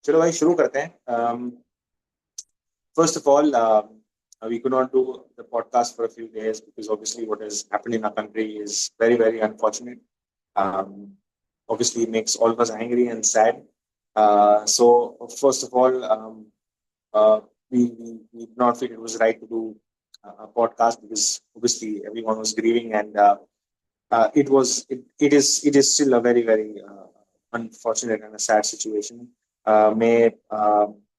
चलो भाई शुरू करते हैं. First of all, we could not do the podcast for a few days because obviously what has happened in our country is very, very unfortunate. Um, Obviously, it makes all of us angry and sad. So, first of all, uh, we did not feel it was right to do a podcast because obviously everyone was grieving, and it is still a very, very unfortunate and a sad situation. May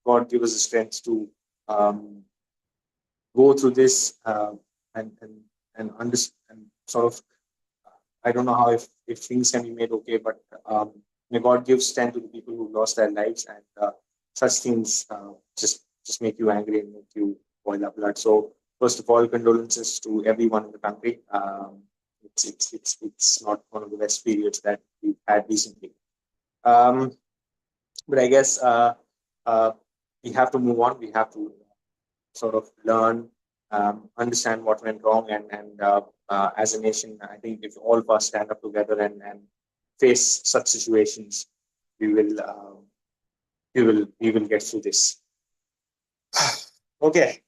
God give us the strength to um, go through this and sort of, I don't know how if things can be made okay, but may God give strength to the people who lost their lives, and such things just make you angry and make you boil up blood. So first of all, condolences to everyone in the country. It's not one of the best periods that we've had recently. Um, but I guess uh, we have to move on. We have to sort of learn, understand what went wrong, and as a nation, I think if all of us stand up together and face such situations, we will we will get through this. Okay,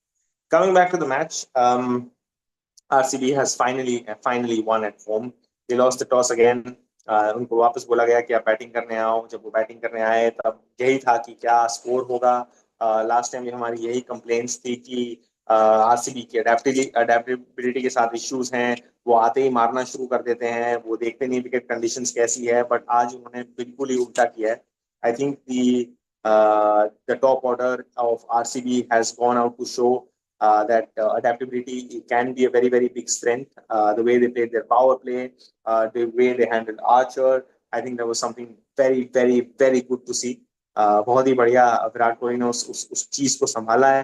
coming back to the match, RCB has finally won at home. They lost the toss again. उनको वापस बोला गया कि आप batting करने आओ. जब वो बैटिंग करने आए तब यही था कि क्या स्कोर होगा. लास्ट टाइम भी हमारी यही कंप्लेंट्स थी कि आरसीबी की अडेप्टेबिलिटी के साथ इश्यूज हैं. वो आते ही मारना शुरू कर देते हैं. वो देखते नहीं विकेट कंडीशंस कैसी है. बट आज उन्होंने बिल्कुल ही उल्टा किया है. I think the top order of RCB has gone out to show that adaptability can be a very, very big strength. The way they played their power play, the way they handled Archer, I think that was something very, very, very good to see. बहुत ही बढ़िया विराट कोहली ने उस चीज को संभाला है.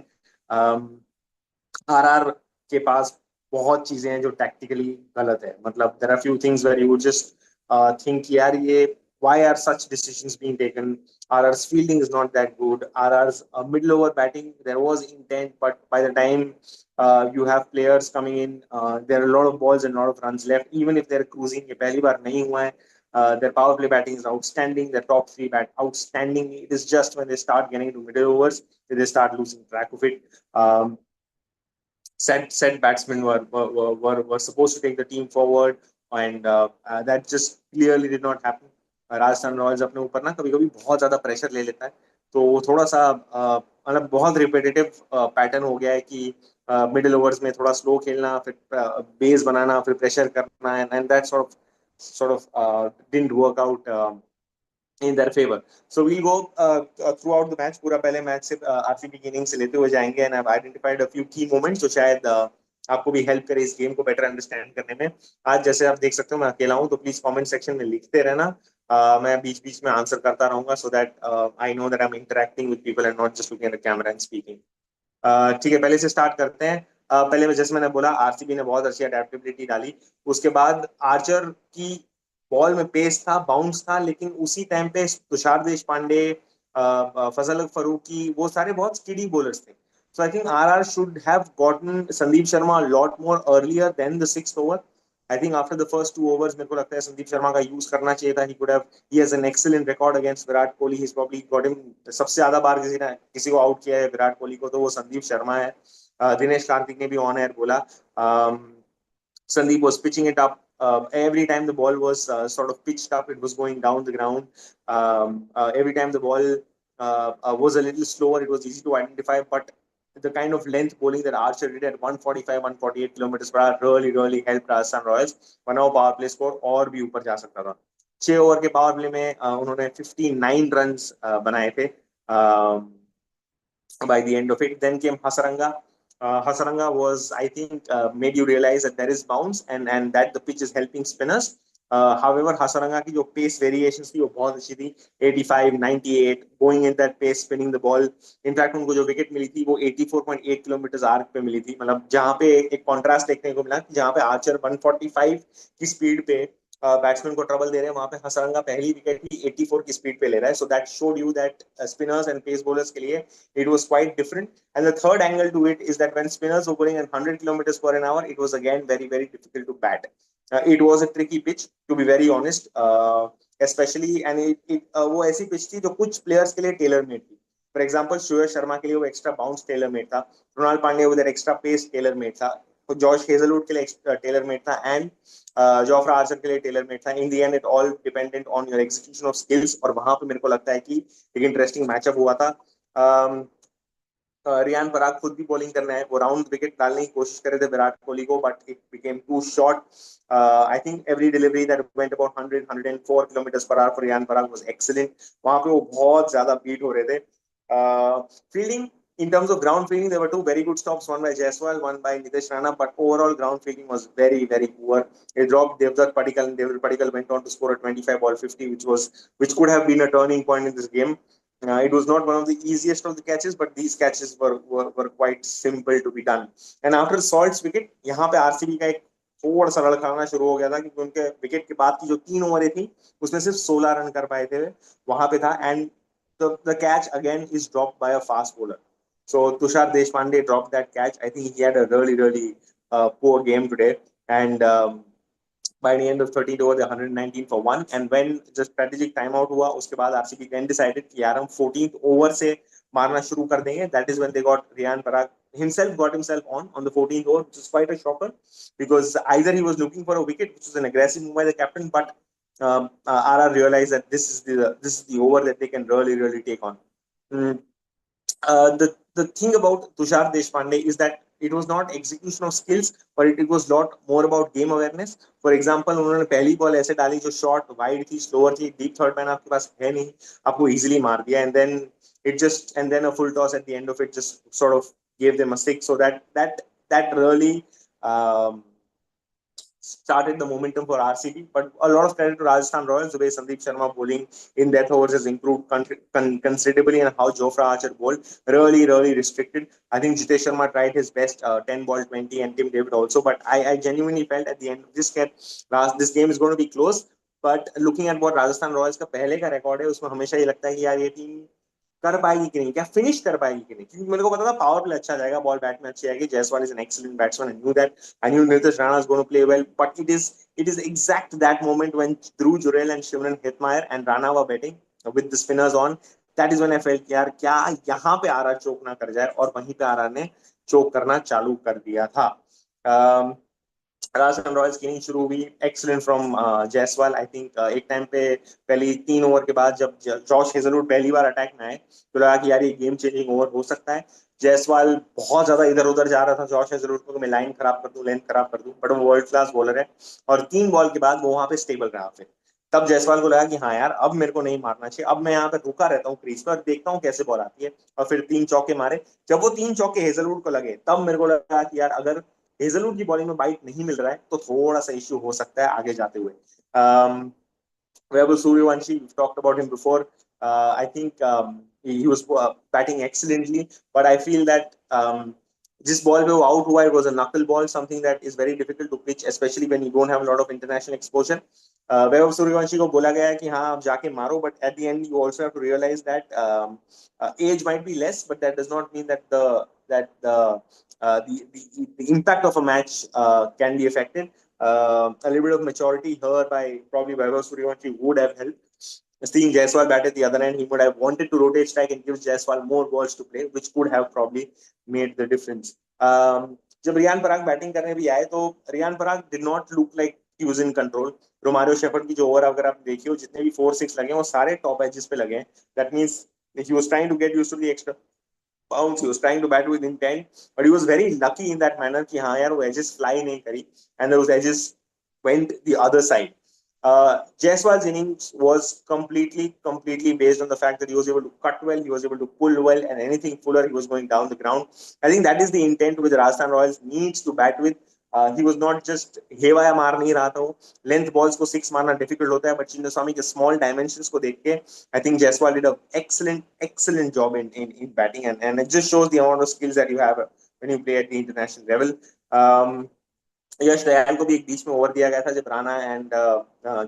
RR के पास बहुत चीजें हैं जो टैक्टिकली गलत है. मतलब there are few things where you would just think यार ये why are such decisions being taken. RR's fielding is not that good. RR's middle over batting, there was intent, but by the time you have players coming in, there are a lot of balls and a lot of runs left. Even if they're cruising, ये पहली बार नहीं हुआ है. Their power play batting is outstanding. Their top three bat outstanding. It is just when they start getting into middle overs that they start losing track of it. Said batsmen were supposed to take the team forward, and that just clearly did not happen. Rajasthan Royals अपने ऊपर ना कभी कभी बहुत ज्यादा pressure ले लेता है. तो थोड़ा सा मतलब बहुत रिपीटेटिव पैटर्न हो गया है कि मिडिल ओवर्स में थोड़ा स्लो खेलना, फिर बेस बनाना, फिर प्रेशर करना, and that sort of didn't work out in their favor. So we'll go throughout the match. पूरा पहले मैच से आरसीबी की इनिंग से लेते हुए जाएंगे, and I have identified a few की मोमेंट्स जो शायद आपको भी हेल्प करे इस गेम को बेटर अंडरस्टैंड करने में. आज जैसे आप देख सकते हो मैं अकेला हूं, तो प्लीज कमेंट सेक्शन में लिखते रहना. मैं बीच बीच में आंसर करता रहूंगा, so that I know that I am interacting with people and not just looking at the camera and speaking. ठीक है, पहले से स्टार्ट करते हैं. पहले में जैसे मैंने बोला आरसीबी ने बहुत अच्छी अडेप्टेबिलिटी डाली. उसके बाद आर्चर की बॉल में पेस था, बाउंस था, लेकिन उसी टाइम पे तुषार देश पांडे, फजल फरूकी, वो सारे बहुत स्किडी बॉलर्स थे. So I think RR should have gotten Sandeep Sharma a lot more earlier than the sixth over. I think after the first two overs, मेरे को लगता है संदीप शर्मा का यूज करना चाहिए था. He could have, he has an excellent record against Virat Kohli. He's probably got him सबसे ज्यादा बार किसी को आउट किया है विराट कोहली को, तो वो संदीप शर्मा है. दिनेश कार्तिक ने भी ऑन एयर बोला Sandeep was pitching it up. Every time the ball was sort of pitched up, it was going down the ground. Every time the ball was a little slower, it was easy to identify. But the kind of length bowling that Archer did at 145, 148 kilometers per hour really, really helped Rajasthan Royals. वरना वो power play score और भी ऊपर जा सकता था. 6 over के power play में उन्होंने 59 रन बनाए थे. By the end of it, then came Hasaranga. Hasaranga was, I think, made you realize that there is bounce and that the pitch is helping spinners. However, Hasaranga की जो pace variations थी वो बहुत अच्छी थी. 85, 98, going in that pace, spinning the ball. In fact, उनको जो wicket मिली थी वो 84.8 किलोमीटर आर्क पे मिली थी. मतलब जहाँ पे एक कॉन्ट्रास्ट देखने को मिला कि जहाँ पे आर्चर 145 की स्पीड पे बैट्समैन को ट्रबल दे रहे हैं, वहां पे हसरंगा पहली विकेट ही 84 की स्पीड पे ले रहा है. So that showed you that spinners and pace bowlers के लिए it was quite different. And the third angle to it is that when spinners were going at 100 kilometers per hour, it was again very, very difficult to bat. It was a tricky pitch, to be very honest. Specially and वो ऐसी pitch थी जो कुछ players के लिए tailor made थी. For example Shreyas Sharma के लिए वो एक्स्ट्रा बाउंस टेलर मेड था, कृणाल पांड्या उधर एक्स्ट्रा पेस टेलर मेड था, जॉश हेजलवुड के लिए टेलर मेड था, एंड जोफ्रा आर्चर के लिए टेलर मेड था. In the end it all dependent on your execution of skills, और वहां पे मेरे को लगता है कि एक इंटरेस्टिंग मैचअप हुआ था. रियान पराग खुद भी बॉलिंग करना है, वो राउंड विकेट डालने की कोशिश कर रहे थे विराट कोहली को, but it became too short. I think every delivery that went about 104 kilometre per hour for Riyan Parag was excellent. वहां पे वो बहुत ज्यादा बीट हो रहे थे. Fielding, in terms of ground fielding, there were two very good stops, one by Jaiswal, one by Nitesh Rana, but overall ground fielding was very, very poor. They dropped Devdutt Padikkal, and Devdutt Padikkal went on to score a 25 ball 50, which could have been a turning point in this game. It was not one of the easiest of the catches, but these catches were quite simple to be done. And after Salt's wicket, यहाँ पे RCB का एक थोड़ा सा लड़खड़ाना शुरू हो गया था, क्योंकि उनके विकेट के बाद की जो 3 ओवरें थी उसमें सिर्फ 16 रन कर पाए थे वहां पे था. And the catch again is dropped by a fast bowler. So Tushar Deshpande dropped that catch. I think he had a really, really poor game today. And by the end of 30th over, the 119 for one. And when the strategic timeout हुआ, उसके बाद RCB then decided कि यार हम 14th over से मारना शुरू कर देंगे. That is when they got Riyan Parag himself got himself on the 14th over, which is quite a shocker, because either he was looking for a wicket, which was an aggressive move by the captain, but RR realized that this is the over that they can really, really take on. Mm. The thing about Tushar Deshpande is that it was not execution of skills, but it was lot more about game awareness. For example, उन्होंने पहली ball ऐसे डाली जो short wide थी, slower थी, deep third man आपके पास है नहीं, आपको इजीली मार दिया, and then a full toss at the end of it just sort of gave them a six. So that really um, started the momentum for RCB. But a lot of credit to Rajasthan Royals, the way Sandeep Sharma bowling in death overs has improved considerably, and how Jofra Archer bowled really, really restricted. I think Jitesh Sharma tried his best, 10 ball 20, and Tim David also. But I genuinely felt at the end of this game is going to be close. But looking at what Rajasthan Royals का पहले का record है, उसमें हमेशा ये लगता है कि यार ये टीम कर पाएगी कि नहीं, क्या फिनिश कर पाएगी कि नहीं, क्योंकि मेरे को पता था पावर प्ले अच्छा जाएगा, बॉल बैट में अच्छी आएगी. Jaiswal is an excellent batsman, I knew that. I knew Nitish Rana is going to play well, but it is exact that moment when Dhruv Jurel and Shimron Hetmyer and Rana were batting with the spinners on. That is when I felt कि यार क्या यहाँ पे RR चोक ना कर जाए, और वहीं पे आरआर ने चोक करना चालू कर दिया था. राजस्थान रॉयल्स की इनिंग शुरू हुई excellent from Jaiswal. I think एक टाइम पे पहली 3 ओवर के बाद जब जॉश हेजलवुड पहली बार अटैक में आए तो लगा कि यार ये गेम चेंजिंग ओवर हो सकता है. जायसवाल बहुत ज्यादा इधर उधर जा रहा था जॉश हेजलवुड को, मैं लाइन खराब कर दूं, लेंथ खराब कर दूं, बट वो वर्ल्ड क्लास बॉलर है, और 3 बॉल के बाद वो वहां पे स्टेबल रहा. फिर तब जायसवाल को लगा कि हाँ यार अब मेरे को नहीं मारना चाहिए, अब मैं यहाँ पे रुका रहता हूँ क्रीज पर और देखता हूँ कैसे बॉल आती है, और फिर 3 चौके मारे. जब वो 3 चौके हेजलवुड को लगे तब मेरे को लगा कि यार अगर हेजलवुड की बॉलिंग में बाइट नहीं मिल रहा है तो थोड़ा सा इश्यू हो सकता है आगे जाते हुए. Vaibhav Suryavanshi, we've talked about him before. I think he was batting excellently, but I feel that जिस बॉल पे वो आउट हुआ, it was a knuckle ball, something that is very difficult to pitch, especially when you don't have a lot of international exposure. Vaibhav Suryavanshi को बोला गया है कि हाँ आप जाके मारो, but at the end you also have to realize that age might be less, but that does not mean that the impact of a match can be affected. A little bit of maturity here by probably Vaibhav Suryavanshi would have helped. Seeing Jaiswal bat at the other end, he would have wanted to rotate strike and give Jaiswal more balls to play, which could have probably made the difference. जब Riyan Parag batting करने भी आए तो Riyan Parag did not look like he was in control. Romario shepherd की जो over अगर आप देखिए, जितने भी 4-6 लगे वो सारे टॉप एजेस पे लगे हैं. That means he was trying to get used to the extra bounce. He was trying to bat with intent, but he was very lucky in that manner कि हाँ यार वो edges fly नहीं करी, and those edges went the other side. Jaiswal's innings was completely based on the fact that he was able to cut well, he was able to pull well, and anything fuller he was going down the ground. I think that is the intent which Rajasthan Royals needs to bat with. He was not just हेवाया मार नहीं रहा था वो. Length balls को 6 मारना difficult होता है, but Chinnaswamy के स्मॉल डायमेंशंस को देख के I think Jaiswal did an excellent job in batting, and it just shows the amount of skills that you have when you play at the international level. यश दयाल को भी एक बीच में ओवर दिया गया था जब Rana and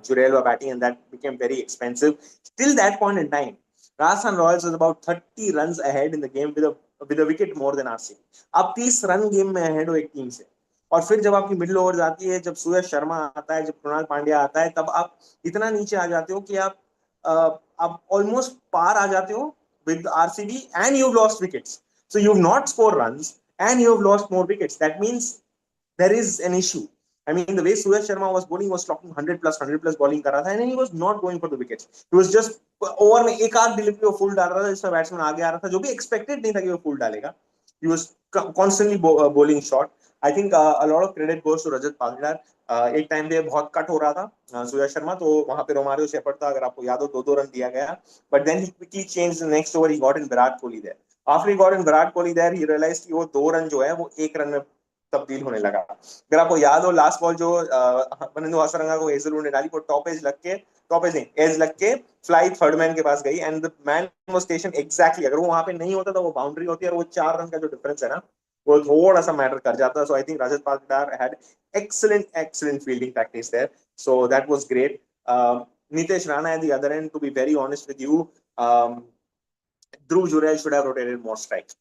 Jurel were batting, and that became very expensive. Till that point in time, Rajasthan Royals was about 30 runs ahead in the game with a wicket more than RCB. आप 30 run game में ahead हो एक team से, और फिर जब आपकी middle overs आती है, जब सूरज शर्मा आता है, जब कृणाल पांड्या आता है, तब आप इतना नीचे आ जाते हो कि आप ऑलमोस्ट पार आ जाते हो with RCB and you've lost wickets. So you've not scored runs and you've lost more wickets. That means there is an issue. I mean, the way Suraj Sharma was bowling was clocking 100 plus bowling कर रहा था, and he was not going for the wickets. He was just over में एक आध delivery वो full डाल रहा था, जिसमें बैट्समैन आगे आ रहा था, जो भी एक्सपेक्टेड नहीं था कि वो फुल डालेगा. He was constantly bowling short. I think a lot of credit goes to Rajat Palgidar. एक टाइम पे बहुत कट हो रहा था सूर्य शर्मा, तो वहां पे रोमारियो शेफर्ड था, अगर आपको याद हो, 2-2 रन दिया गया. But then he quickly change the next over, he got in Virat Kohli there. After he got in Virat Kohli there, he realise कि वो 2 रन जो है वो 1 रन में तब्दील होने लगा. अगर आपको याद हो, लास्ट बॉल जो बनिंदु हसरंगा को हेजलवुड ने डाली, वो टॉप एज नहीं, एज लग के फ्लाई थर्ड मैन के पास गई, and the man was station exactly. अगर वो वहां पे नहीं होता तो वो बाउंड्री होती है, और वो 4 रन का जो डिफरेंस है ना, वो थोड़ा सा मैटर कर जाता. So I think Rajat Patidar had excellent fielding practice there. So that was great. Nitesh Rana at the other end, to be very honest with you, Dhruv Jurel should have rotated more strikes.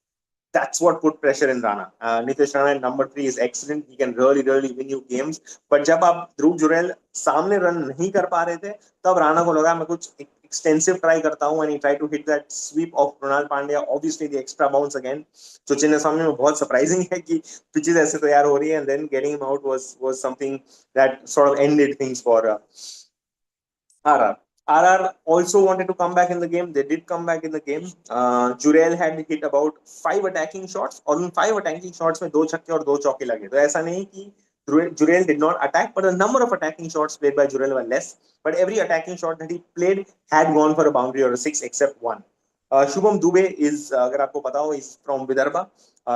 That's what put pressure in Rana. Nitesh Rana at number 3 is excellent. He can really win you games. But जब आप ध्रुव जुरैल सामने run नहीं कर पा रहे थे, तब राणा को लगा मैं कुछ extensive try करता हूँ, and he tried to hit that sweep of Krunal Pandya. Obviously the extra bounce again. So Chinnaswamy में बहुत surprising है कि pitches ऐसे तैयार हो रही है, and then getting him out was something that sort of ended things for RR. RR also wanted to come back in the game. They did come back in the game. Jurel had hit about 5 attacking shots, और उन 5 attacking shots में 2 छक्के और 2 चौके लगे. तो ऐसा नहीं कि Jurel did not attack, but the number of attacking shots played by Jurel were less. But every attacking shot that he played had gone for a boundary or a six, except one. Shubham Dubey is, अगर आपको पता हो, is from Vidarbha.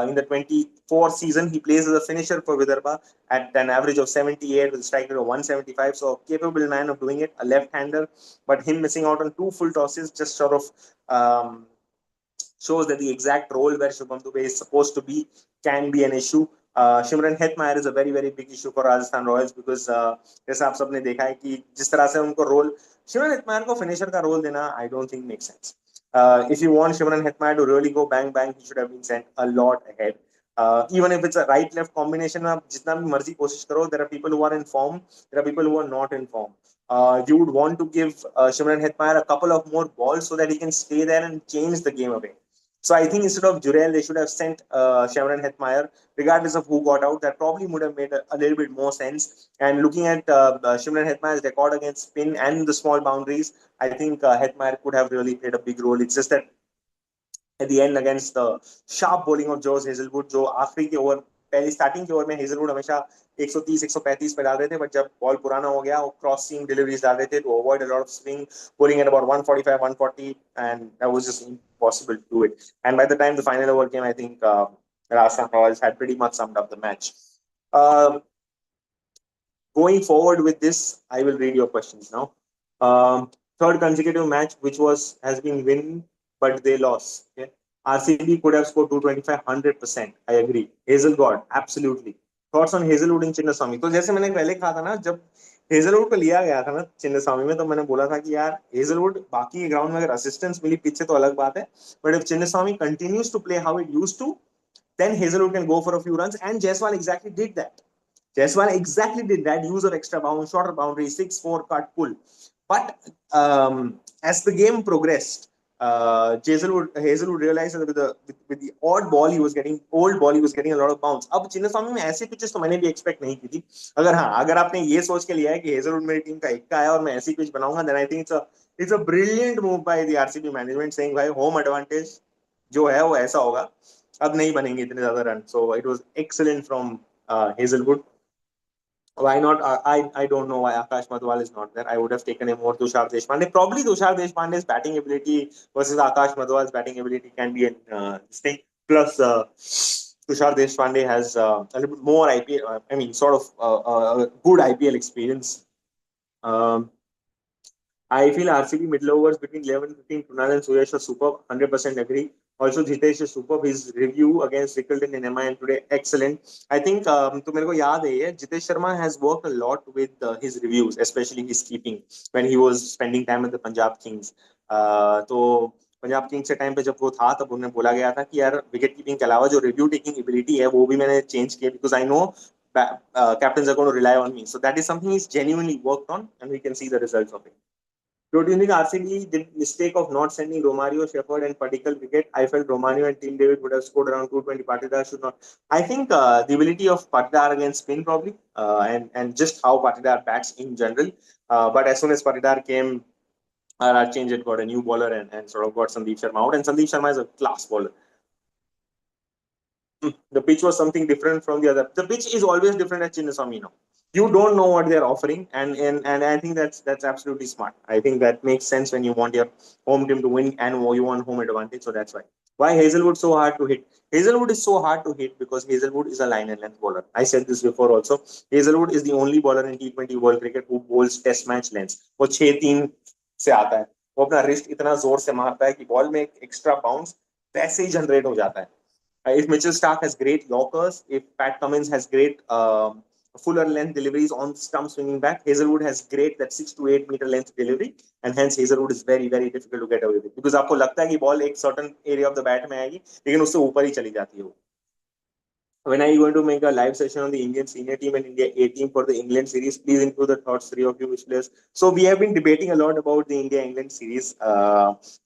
In the 24 season, he plays as a finisher for Vidarbha at an average of 78 with a strike rate of 175. So a capable man of doing it, a left-hander. But him missing out on 2 full tosses just sort of shows that the exact role where Shubham Dubey is supposed to be can be an issue. Shimran Hetmyer is a very big issue for Rajasthan Royals because जैसा आप सबने देखा है कि जिस तरह से उनको रोल, Shimran Hetmyer को finisher का रोल देना I don't think makes sense. If you want Shimran Hetmyer to really go bang, he should have been sent a lot ahead. Even if it's a right-left combination, आप जितना भी मर्जी कोशिश करो, there are people who are in form, there are people who are not in form. You would want to give Shimran Hetmyer a couple of more balls so that he can stay there and change the game away. So I think instead of Jurel, they should have sent Shimran Hetmyer, regardless of who got out. That probably would have made a little bit more sense. And looking at Shimran Hetmyer's record against spin and the small boundaries, I think Hetmyer could have really played a big role. It's just that at the end, against the sharp bowling of Joe Hazelwood, जो आखिरी के over, पहली starting के over में Hazlewood हमेशा 130 135 पे डाल रहे थे, बट जब बॉल पुराना हो गया वो क्रॉस सीम डिलीवरीज डाल रहे थे to avoid a lot of swing, bowling at about 145 140, and that was just impossible to do it. And by the time the final over came, I think Rajasthan Royals had pretty much summed up the match. Going forward with this, I will read your questions now. Third consecutive match which has been win, but they lost. Okay? RCB could have scored 225 100%. I agree. Hazel God, absolutely. Thoughts on Hazelwood in Chinnaswamy? तो जैसे मैंने पहले कहा था ना, जब Hazlewood को लिया गया था ना चिन्नास्वामी में, तो मैंने बोला था कि यार हेजलवुड बाकी के ग्राउंड में अगर असिस्टेंस मिली पिच से तो अलग बात है, but if Chinnaswamy continues to play how it used to, then Hazelwood can go for a few runs, and Jaiswal exactly did that. Jaiswal exactly did that. Use of extra bounce, shorter boundary, 6-4 cut pull. But as the game progressed, Hazelwood realized that with the old ball he was getting a lot of bounce. अब चिन्नास्वामी में ऐसे pitches तो मैंने भी expect नहीं की थी. अगर आपने ये सोच के लिया है कि हेजलवुड मेरी टीम का इक्का है और मैं ऐसी पिच बनाऊंगा, then I think it's a brilliant move by the RCB management saying भाई home advantage जो है वो ऐसा होगा, अब नहीं बनेंगे इतने ज्यादा run. So it was excellent from Hazelwood. Why not? I don't know why Akash Madhwal is not there. I would have taken him over Tushar Deshpande. Probably Tushar Deshpande's batting ability versus Akash Madhwal's batting ability can be a thing. Plus, Tushar Deshpande has a little bit more IPL. I mean, sort of good IPL experience. I feel RCB middle overs between 11 and 15, Kunal and Suresh are superb. 100% agree. Also, Jitesh is superb. His review against Rickleton in MIN today, excellent. I think, तो मेरे को याद है, Jitesh Sharma has worked a lot with his reviews, especially his keeping, when he was spending time with the Punjab Kings. तो Punjab Kings के time पे जब वो था, तब उन्हें बोला गया था कि यार विकेट कीपिंग के अलावा जो रिव्यू टेकिंग एबिलिटी है वो भी मैंने चेंज किया, because I know captains are going to rely on me. So that is something he's genuinely worked on, and we can see the results of it. So do you think RCB did mistake of not sending Romario, Shepherd, and Padikkal wicket? I felt Romario and Team David would have scored around 220. Patidar should not. I think the ability of Patidar against spin probably, and just how Patidar bats in general. But as soon as Patidar came, our change had got a new bowler and sort of got Sandeep Sharma out. And Sandeep Sharma is a class bowler. The pitch was something different from the other. The pitch is always different at Chinnaswamy now. You don't know what they're offering, and I think that's absolutely smart. I think that makes sense when you want your home team to win and you want home advantage. So that's why. Why Hazelwood so hard to hit? Hazelwood is so hard to hit because Hazelwood is a line and length bowler. I said this before also. Hazelwood is the only bowler in T20 World Cricket who bowls Test match lengths. वो 6-3 से आता है. वो अपना wrist इतना जोर से मारता है कि बॉल में एक एक्स्ट्रा बाउंस वैसे ही जनरेट हो जाता है. If Mitchell Stark has great Yorkers, if Pat Cummins has great fuller length deliveries on stump swinging back, Hazelwood has great that 6 to 8 meter length delivery, and hence Hazelwood is very very difficult to get away with because आपको लगता है कि ball एक certain area of the bat में आएगी लेकिन उससे ऊपर ही चली जाती है वो. When are you going to make a live session on the Indian senior team and India A team for the England series? Please include the thoughts, three of you, which players. So we have been debating a lot about the India England series.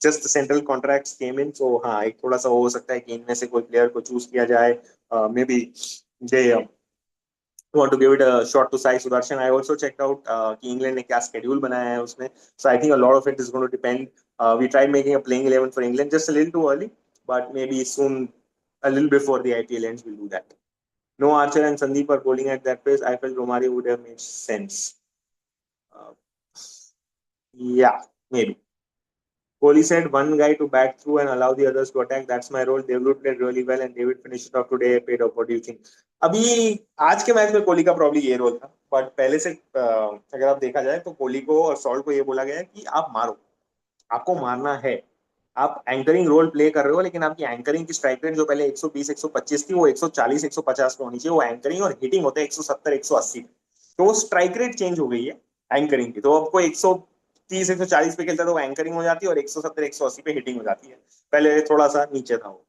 Just the central contracts came in, so हाँ एक थोड़ा सा हो सकता है कि इनमें से कोई player को choose किया जाए. Maybe they want to give it a shot to Sai Sudarshan. I also checked out कि England ने क्या schedule बनाया है उसमें. So I think a lot of it is going to depend. We tried making a playing 11 for England just a little too early, but maybe soon, a little before the IPL ends, we'll do that. No Archer and Sandeep are bowling at that pace. I felt Romario would have made sense. Uh, yeah, maybe. Kohli said one guy to bat through and allow the others to attack. That's my role. David played really well and David finished it off today. Paid off. What do you think? अभी आज के match में कोहली का problem ये role था, but पहले से अगर आप देखा जाए तो कोहली को और सॉल्ट को ये बोला गया है कि आप मारो, आपको मारना है. आप एंकरिंग रोल प्ले कर रहे हो लेकिन आपकी एंकरिंग की स्ट्राइक रेट जो पहले 120 125 थी वो 140 150 पे होनी चाहिए. वो एंकरिंग और हिटिंग होते हैं 170 180 पे. तो वो स्ट्राइक रेट चेंज हो गई है एंकरिंग की. तो आपको 130 140 पे खेलता है तो वो एंकरिंग हो जाती है और 170 180 पे हिटिंग हो जाती है. पहले थोड़ा सा नीचे था वो.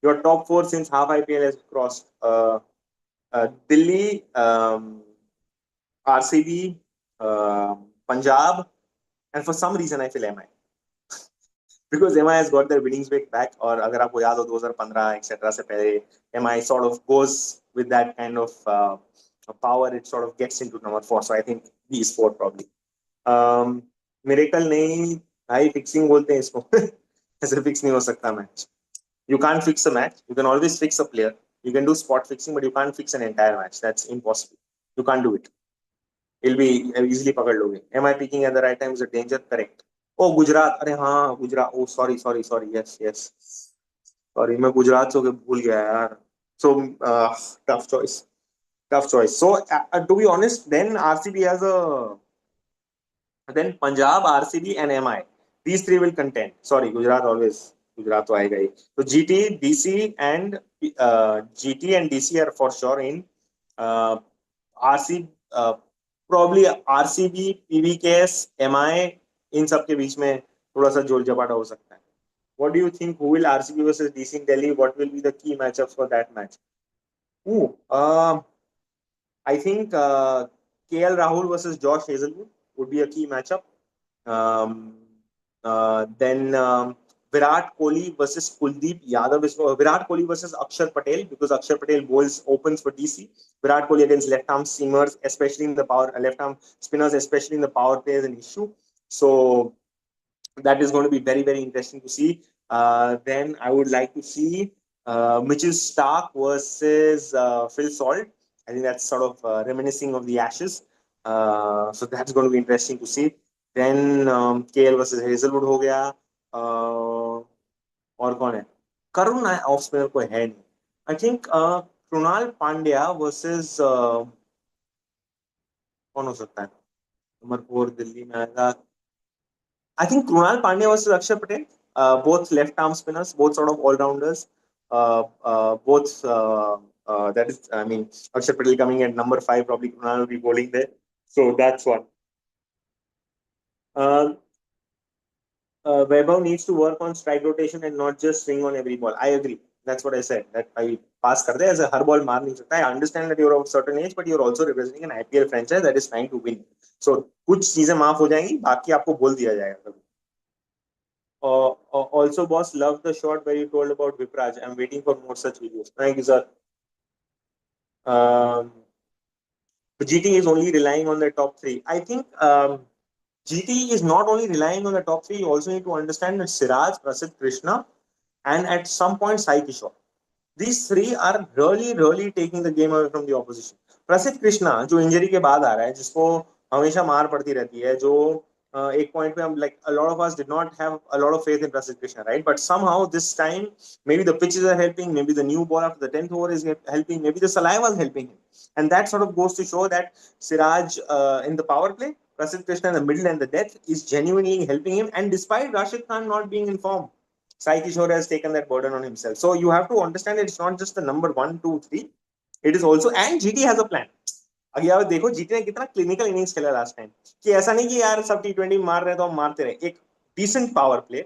Your top 4 since half IPL has cross Delhi, RCB, Punjab, and for some reason I feel MI because MI has got their winning streak back. और अगर आपको याद हो 2015 etc से पहले MI sort of goes with that kind of power. It sort of gets into number 4. So I think these 4 probably. Miracle नहीं भाई, fixing बोलते हैं इसको. ऐसे फिक्स नहीं हो सकता match. You can't fix a match. You can always fix a player. You can do spot fixing, but you can't fix an entire match. That's impossible. You can't do it. It'll be easily पकड़ लोगे. Am I picking at the right time is a danger? Correct. ओ गुजरात, अरे हाँ Gujarat. Oh sorry sorry sorry, yes yes sorry, मैं गुजरात से भूल गया यार. So tough choice, tough choice. So to be honest, then RCB has a then Punjab, RCB, and MI. These 3 will contend. Sorry, Gujarat always. Gujarat to aayega hi. So GT and DC are for sure in. RCB, probably RCB, PVKS, MI, इन सब के बीच में थोड़ा सा जोर जपाटा हो सकता है. What do you think? Who will RCB versus DC in Delhi? What will be the key matchups for that match? Ooh, I think KL Rahul versus Josh Hazelwood would be a key matchup. Then Virat Kohli versus Kuldeep Yadav is Virat Kohli versus Akshar Patel, because Akshar Patel bowls opens for DC. Virat Kohli against left arm seamers, especially in the power, left arm spinners, especially in the power play, is an issue. So that is going to be very very interesting to see. Then I would like to see Mitchell Stark versus Phil Salt. I think that's sort of reminiscing of the Ashes. So that's going to be interesting to see. Then KL versus Hazelwood हो गया. और कौन है? करुण off spinner कोई है नहीं. I think Krunal Pandya versus कौन हो सकता है नंबर 4 दिल्ली में आएगा. I think Krunal Pandya versus Akshar Patel, both left-arm spinners, both sort of all-rounders. Both, that is, I mean, Akshar Patel coming at number 5, probably Krunal will be bowling there. So that's one. Vaibhav needs to work on strike rotation and not just swing on every ball. I agree. That's what I said. That I pass कर दे, ऐसे हर ball मार नहीं सकता. I understand that you're of a certain age, but you're also representing an IPL franchise that is trying to win. So कुछ चीजें माफ हो जाएंगी, बाकी आपको बोल दिया जाएगा. Also, boss, love the shot where you told about Vipraj. I'm waiting for more such videos. Thank you, sir. Um, GT is only relying on the top three. I think GT is not only relying on the top three. You also need to understand that Siraj, Prasidh Krishna, and at some point Sai Kishore. These three are really taking the game away from the opposition. प्रसिद्ध कृष्णा जो injury के बाद आ रहा है, जिसको हमेशा मार पड़ती रहती है, जो एक पॉइंट पे हम like a lot of us did not have a lot of faith in Prasidh Krishna, right? But somehow this time maybe the pitches are helping, maybe the new ball after the 10th over is helping, maybe the saliva is helping him, and that sort of goes to show that Siraj in the power play, Prasidh Krishna in the middle and the death is genuinely helping him, and despite Rashid Khan not being in form, Sai Kishore has taken that burden on himself. So you have to understand it's not just the number one, two, three. It is also, and GT has a plan. अगर आप देखो GT ने कितना clinical innings खेला last time, कि ऐसा नहीं कि यार सब T20 मार रहे तो हम मारते रहे. एक decent power play,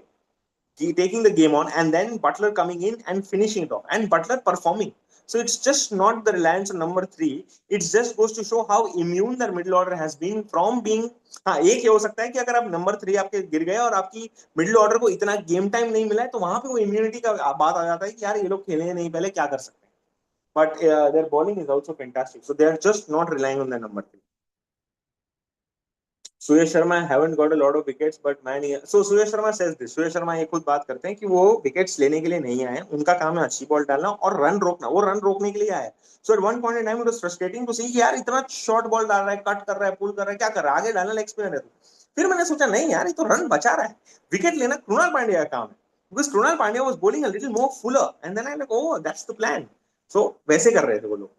taking the game on, and then Butler coming in and finishing it off, and Butler performing. So it's just not the reliance on number three. It just goes to show how immune their middle order has been from being. हाँ, एक ये हो सकता है कि अगर आप number three आपके गिर गए और आपकी मिडिल ऑर्डर को इतना गेम टाइम नहीं मिला है, तो वहां पे वो इम्यूनिटी का बात आ जाता है कि यार ये लोग खेले नहीं पहले, क्या कर सकते हैं. But their bowling is also fantastic, so they are just not relying on the number three. Suyash Sharma haven't got a lot of wickets, but man, so Suyash Sharma says this. Suyash Sharma ये खुद बात करते हैं कि वो विकेट्स लेने के लिए नहीं आए, उनका काम है अच्छी बॉल डालना और रन रोकना. वो रन रोकने के लिए आया. So at one point in time it was frustrating to see कि यार इतना शॉर्ट बॉल डाल रहा है, कट कर रहा है, पुल कर रहा है, क्या कर रहा है, आगे डालना लेग स्पिनर है. फिर मैंने सोचा नहीं यार, ये तो रन बचा रहा है. विकेट लेना कृणाल पांड्या का काम है, because Krunal Pandya was bowling a little more fuller, and then I like, oh that's the plan. So वैसे कर रहे थे वो लोग.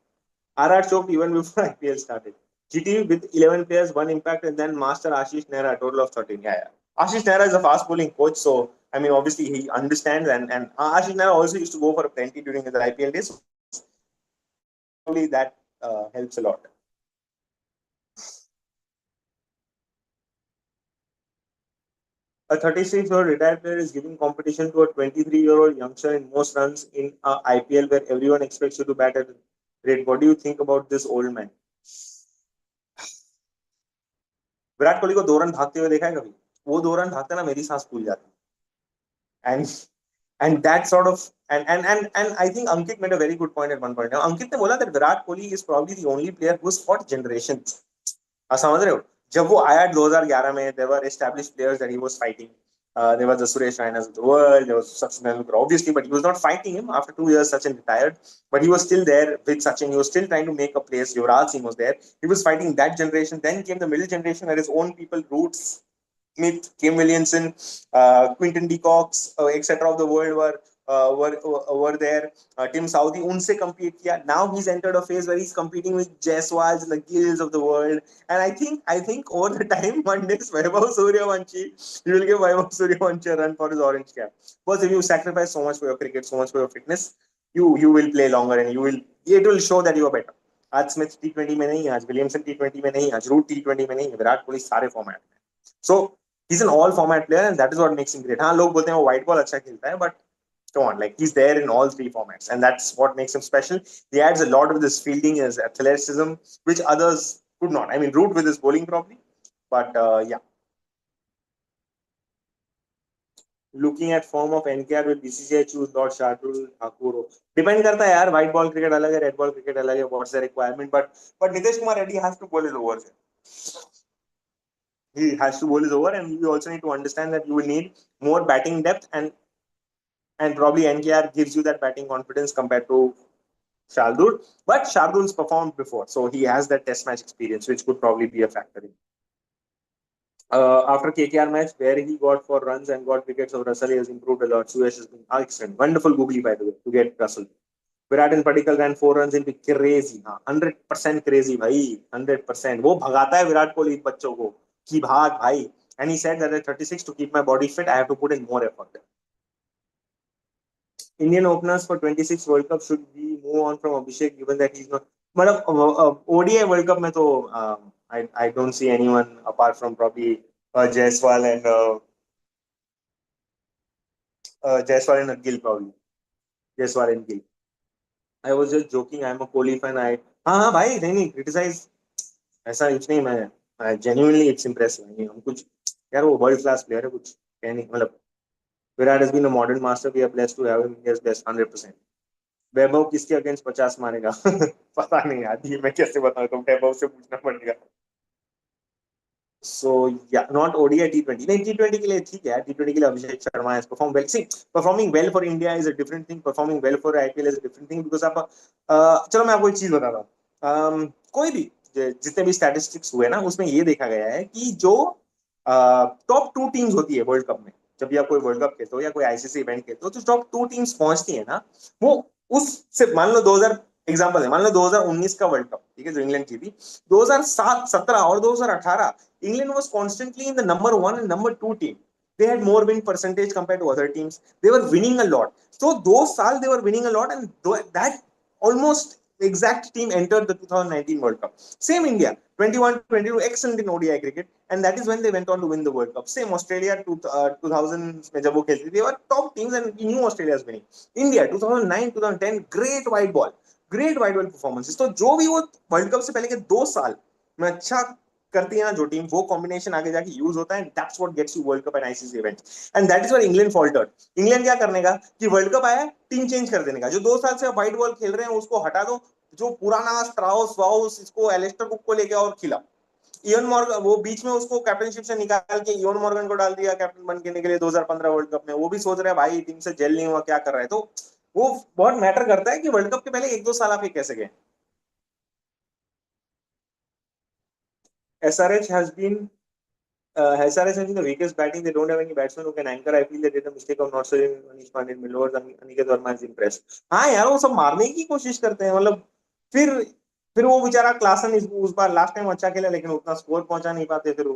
RR choked even before IPL started. GT with 11 players, one impact, and then Master Ashish Nehra, a total of 13. Yeah, yeah. Ashish Nehra is a fast bowling coach, so I mean, obviously he understands, and Ashish Nehra also used to go for plenty during his IPL days. So probably that helps a lot. A 36-year-old retired player is giving competition to a 23-year-old youngster in most runs in a IPL where everyone expects you to bat at rate. What do you think about this old man? Virat Kohli को 2 run भागते हुए देखा है कभी? वो 2 run भागता ना, मेरी सांस फूल जाती. And that sort of, and I think Ankit made a very good point at one point. Now, Ankit ने बोला that Virat Kohli is probably the only player who's fought generations. आप समझ रहे हो? जब वो आया 2011 में, there were established players that he was fighting. There was the Suresh Rainas of the world. There was Sachin Tendulkar, obviously, but he was not fighting him. After 2 years, Sachin retired, but he was still there with Sachin. He was still trying to make a place. Yuvraj Singh was there. He was fighting that generation. Then came the middle generation, where his own people, Roots, Smith, Kim Williamson, Quinton de Kock, etc. of the world were there. Tim Southey, unse compete kiya. Now he's entered a phase where he's competing with Jaiswals, the Gills of the world. And I think over the time, one day Vaibhav Suryavanshi, you will give Vaibhav Suryavanshi a run for his orange cap. Because if you sacrifice so much for your cricket, so much for your fitness, you will play longer, and it will show that you are better. आज Smith T20 में नहीं है, आज Williamson T20 में नहीं है, आज root T20 में नहीं है, विराट कोहली सारे फॉर्मेट में. So he's an all format player, and that is what makes him great. हाँ, लोग बोलते हैं वो white ball अच्छा खेलता है, but come on, like he's there in all three formats, and that's what makes him special. He adds a lot of this fielding, his athleticism, which others could not. I mean, Root with his bowling probably, but yeah. Looking at form of NKR, will BCCI choose Lord Shardul Thakur? Depend करता है यार, white ball cricket अलग है, red ball cricket अलग है, what's the requirement? But Nitish Kumar Reddy has to bowl his overs. He has to bowl his over, and you also need to understand that you will need more batting depth, and probably NKR gives you that batting confidence compared to Shardul. But Shardul's performed before, so he has that test match experience, which could probably be a factor in. After KKR match, where he got 4 runs and got wickets of Russell, he has improved a lot. Suyash has been excellent. Wonderful googly, by the way, to get Russell. Virat and Padikkal ran 4 runs into crazy. हाँ, 100% crazy भाई, 100%. वो भगाता है विराट कोहली बच्चों को कि भाग भाई. And he said that at 36, to keep my body fit, I have to put in more effort. Indian openers for 26 World Cup, should we move on from Abhishek given that he's not. मतलब ODI World Cup में तो I don't see anyone apart from probably Jaiswal and Gill probably. Jaiswal इनकी। I was just joking, I am a Kohli fan. I हाँ हाँ भाई, नहीं नहीं criticise ऐसा कुछ नहीं। मैं जेन्युइनली इट्स इम्प्रेसिव। नहीं हम कुछ, यार वो वर्ल्ड क्लास प्लेयर है, कुछ कह नहीं मतलब। Virat has been a modern master. We are blessed to have him. India's best 100%. वैभव किसके अगेंस्ट 50 मारेगा? पता नहीं यार, ये मैं कैसे बताऊं, तुम वैभव से पूछना पड़ेगा। सो या नॉट ओडीआई टी20, नहीं टी20 के लिए ठीक है, टी20 के लिए Abhishek Sharma has perform well. See performing well for India is a different thing, performing well for IPL is a different thing, because आप चलो मैं आपको एक चीज बताता हूँ। कोई भी जितने भी स्टैटिस्टिक्स हुए ना, उसमें ये देखा गया है कि जो टॉप टू टीम्स होती है वर्ल्ड कप में, जब भी आप कोई वर्ल्ड कप खेलते हो या कोई आईसीसी इवेंट खेलते हो, तो टॉप टू टीम्स पहुंचती है ना, वो उससे मान लो 2000 एग्जांपल है, मान लो 2019 का वर्ल्ड कप, ठीक है, जो इंग्लैंड जीती, 2007, 17 और 2018, England was constantly in the number one and number two team. They had more win percentage compared to other teams. They were winning a lot. So those साल they were winning a lot, and that almost exact team entered the 2019 World Cup. Same India, 21, 22, excellent in ODI cricket, and that is when they went on to win the World Cup. Same Australia, 2000 में जब वो खेलती थी, they were top teams and we knew Australia was winning. India 2009, 2010, great white ball, great white ball performances. तो जो भी वो world cup से पहले के 2 साल में अच्छा करती है ना जो टीम, वो कॉम्बिनेशन आगे जाके यूज होता है, and that's what gets you world cup and ICC event. And that is what England faltered. England क्या करने का कि वर्ल्ड कप आया, टीम चेंज कर देने का, जो 2 साल से व्हाइट बॉल खेल रहे हैं उसको हटा दो, जो पुराना स्ट्राउस वाउस इसको एलिस्टर कुक को लेके और खिला। इयन मॉर्गन वो बीच में उसको कैप्टनशिप से निकाल के इयन मॉर्गन को डाल दिया कैप्टन बनने के लिए 2015 वर्ल्ड कप में। वो भी सोच रहे हैं भाई टीम से जेल नहीं हुआ, क्या कर रहा है। तो वो बहुत मैटर करता है कि वर्ल्ड कप के पहले 1-2 साल आप ये कैसे गए। SRH has been SRH has been the weakest batting. They don't have any batsman who can anchor. I feel they did the mistake of not serving Manish Pandey in middle overs. Aniket Verma is impressed. हाँ यार, वो सब मारने की कोशिश करते हैं मतलब। फिर फिर वो बेचारा क्लासन उस बार लास्ट टाइम अच्छा खेला, लेकिन उतना स्कोर पहुंचा नहीं पाते। फिर वो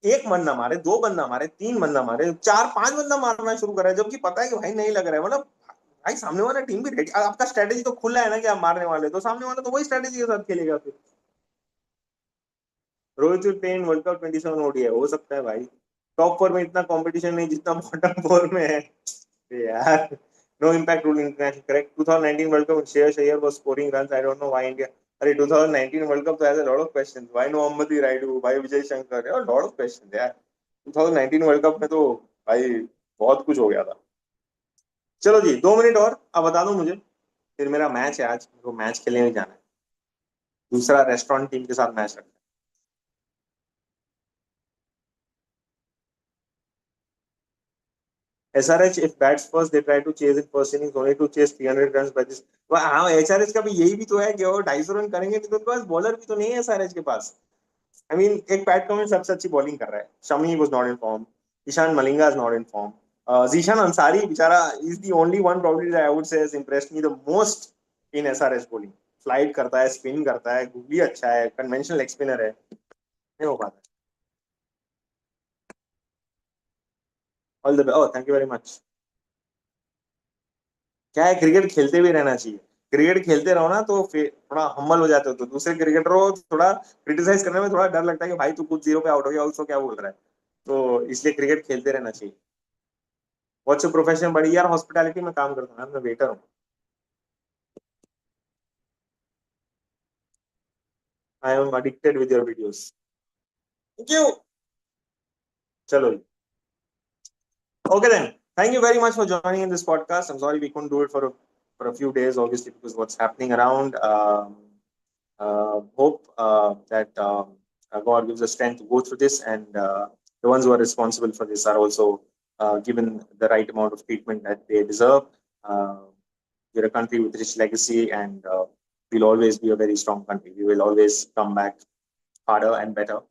एक बंदा मारे, दो बंदा मारे, तीन बंदा मारे, चार पांच बंदा मारना शुरू करा है, जबकि पता है कि भाई नहीं लग रहा है मतलब। भाई सामने वाला टीम भी रेडी, आपका स्ट्रेटेजी तो खुला है ना कि आप मारने वाले, तो सामने वाला तो वही स्ट्रेटेजी के साथ खेलेगा फिर। Rohit will play in world cup 27 ODI, हो सकता है भाई। टॉप फोर में इतना कंपटीशन नहीं जितना बॉटम फोर में है। यार no impact rule international, correct. 2019 world cup Shreyas Iyer was scoring runs, I don't know why India. अरे 2019 वर्ल्ड कप तो has a lot of questions, why no Mohammad Rayudu, भाई विजय शंकर, और लॉट ऑफ क्वेश्चंस यार। 2019 वर्ल्ड कप में तो भाई बहुत कुछ हो गया था। चलो जी, 2 मिनट और अब बता दो मुझे, फिर मेरा मैच है आज, मेरे को मैच खेलने नहीं जाना है। दूसरा रेस्टोरेंट टीम के साथ मैच रखना है। SRH if bats first they try to chase in first innings only to chase 300 runs by this। हाँ, SRH का भी यही भी तो है कि वो 250 रन करेंगे, तो उनके पास बॉलर भी तो नहीं है SRH के पास। आई मीन एक पैट कमिंस सबसे अच्छी बॉलिंग कर रहा है, Shami was not in form, Eshan Malinga is not in form, Zeeshan Ansari बेचारा is the only one probably I would say has impressed me the most in SRH bowling. Flight करता है, स्पिन करता है, गुगली अच्छा है, कन्वेंशनल लेग स्पिनर है, नहीं हो पाता। All the best, oh thank you very much. क्या है, क्रिकेट खेलते भी रहना चाहिए। क्रिकेट खेलते रहो ना तो फिर थोड़ा हम्बल हो जाते हो, तो दूसरे क्रिकेटरों को थोड़ा क्रिटिसाइज करने में थोड़ा डर लगता है कि भाई तू कुछ जीरो पे आउट हो गया, उसको क्या बोल रहा है। तो इसलिए क्रिकेट खेलते रहना चाहिए। What's your profession? बड़ी यार हॉस्पिटैलिटी में काम करता हूँ, मैं वेटर हूँ। I am addicted with your videos. Thank you. चलो, okay then. Thank you very much for joining in this podcast. I'm sorry we couldn't do it for a few days, obviously because what's happening around. Hope that God gives us strength to go through this, and the ones who are responsible for this are also given the right amount of treatment that they deserve. Uh, we're a country with rich legacy, and we'll always be a very strong country. We will always come back harder and better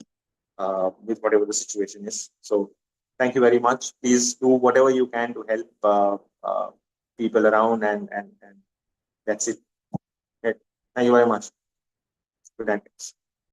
with whatever the situation is. So, thank you very much. Please do whatever you can to help people around, and that's it. Okay. Thank you very much. Good night.